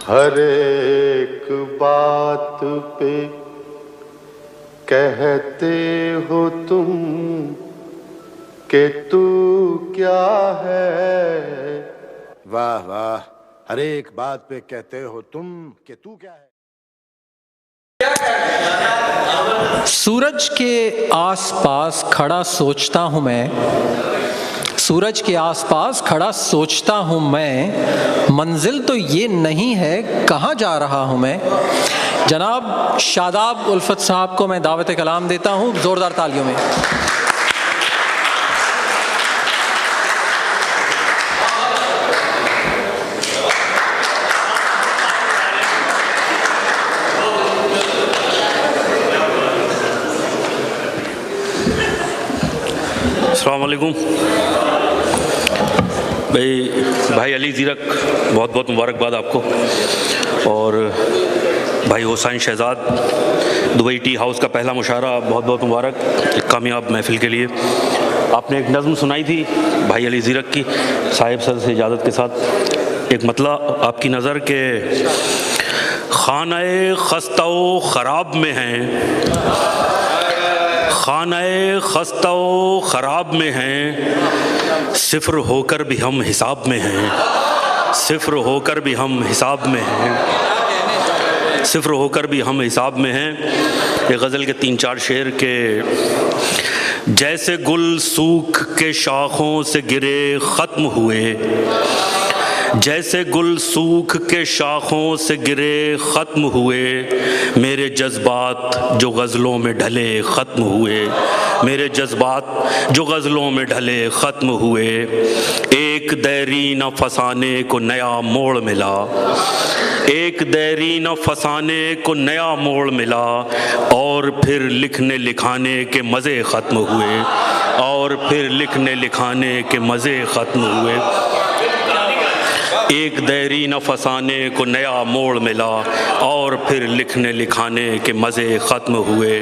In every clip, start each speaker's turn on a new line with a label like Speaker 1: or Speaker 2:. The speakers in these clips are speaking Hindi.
Speaker 1: हर एक बात पे कहते हो तुम कि तू क्या है।
Speaker 2: वाह वाह, हर एक बात पे कहते हो तुम कि तू क्या है।
Speaker 3: सूरज के आसपास खड़ा सोचता हूँ मैं, सूरज के आसपास खड़ा सोचता हूँ मैं, मंजिल तो ये नहीं है कहाँ जा रहा हूँ मैं। जनाब शादाब उल्फत साहब को मैं दावत कलाम देता हूँ ज़ोरदार तालियों में।
Speaker 4: अस्सलाम वालेकुम भाई अली ज़ीरक, बहुत बहुत मुबारकबाद आपको। और भाई Hussain Shahzad, Dubai tea house का पहला मुशायरा, बहुत बहुत मुबारक एक कामयाब महफिल के लिए। आपने एक नज़्म सुनाई थी भाई अली ज़ीरक की, साहिब सर से इजाज़त के साथ। एक मतलब आपकी नज़र के खानाए खस्ता ख़राब में हैं, खानाए खस्ता ख़राब में हैं, सिफ़र होकर भी हम हिसाब में हैं, सिफ़र होकर भी हम हिसाब में हैं, सिफ़र होकर भी हम हिसाब में हैं। ये गज़ल के 3-4 शेर के जैसे गुल सूख के शाखों से गिरे ख़त्म हुए, जैसे गुल सूख के शाखों से गिरे ख़त्म हुए, मेरे जज्बात जो गज़लों में ढले ख़त्म हुए, मेरे जज्बात जो गज़लों में ढले ख़त्म हुए। एक दैरी न फसाने को नया मोड़ मिला, एक दैरी न फसाने को नया मोड़ मिला, और फिर लिखने लिखाने के मज़े ख़त्म हुए, और फिर लिखने लिखाने के मज़े ख़त्म हुए। एक दैरी न फसाने को नया मोड़ मिला, और फिर लिखने लिखाने के मज़े ख़त्म हुए।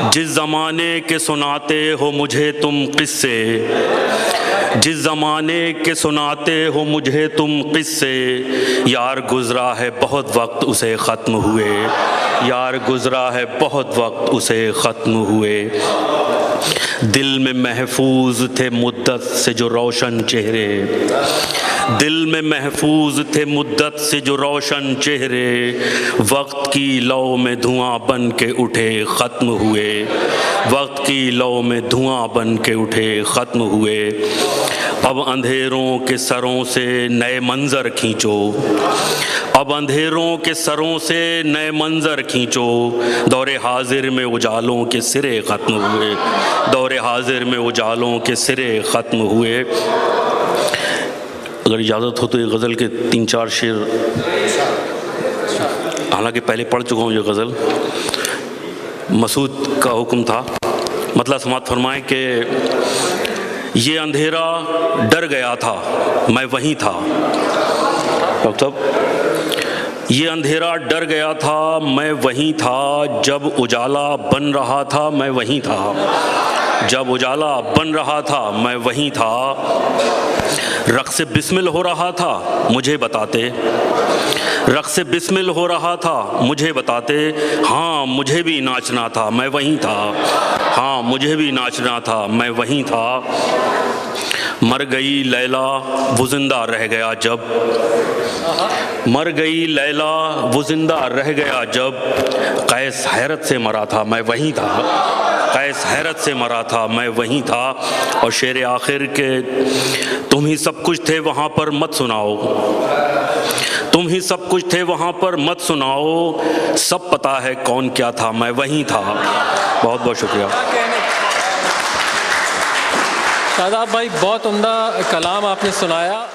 Speaker 4: जिस ज़माने के सुनाते हो मुझे तुम किस्से, जिस ज़माने के सुनाते हो मुझे तुम किस्से, यार गुज़रा है बहुत वक्त उसे ख़त्म हुए, यार गुज़रा है बहुत वक्त उसे ख़त्म हुए। दिल में महफूज थे मुद्दत से जो रोशन चेहरे, दिल में महफूज थे मुद्दत से जो रोशन चेहरे, वक्त की लौ में धुआं बन के उठे ख़त्म हुए, वक्त की लौ में धुआं बन के उठे ख़त्म हुए। अब अंधेरों के सरों से नए मंज़र खींचो, अब अंधेरों के सरों से नए मंज़र खींचो, दौरे हाजिर में उजालों के सिरे ख़त्म हुए, दौरे हाजिर में उजालों के सिरे ख़त्म हुए। अगर इजाज़त हो तो ये गज़ल के 3-4 शेर, हालांकि पहले पढ़ चुका हूँ ये गज़ल। मसूद का हुक्म था, मतलब समात फरमाएं कि ये अंधेरा डर गया था मैं वहीं था, मतलब ये अंधेरा डर गया था मैं वहीं था, जब उजाला बन रहा था मैं वहीं था, जब उजाला बन रहा था मैं वहीं था। रक़्स बिस्मिल हो रहा था मुझे बताते, रक़्स बिस्मिल हो रहा था मुझे बताते, हाँ मुझे भी नाचना था मैं वहीं था, हाँ मुझे भी नाचना था मैं वहीं था। मर गई लैला वो ज़िंदा रह गया जब, मर गई लैला वो ज़िंदा रह गया जब, कैस हैरत से मरा था मैं वहीं था, कैस हैरत से मरा था मैं वहीं था। और शेर आखिर के तुम ही सब कुछ थे वहाँ पर मत सुनाओ, तुम ही सब कुछ थे वहाँ पर मत सुनाओ, सब पता है कौन क्या था मैं वहीं था। बहुत बहुत शुक्रिया।
Speaker 3: शादाब भाई, बहुत उम्दा कलाम आपने सुनाया।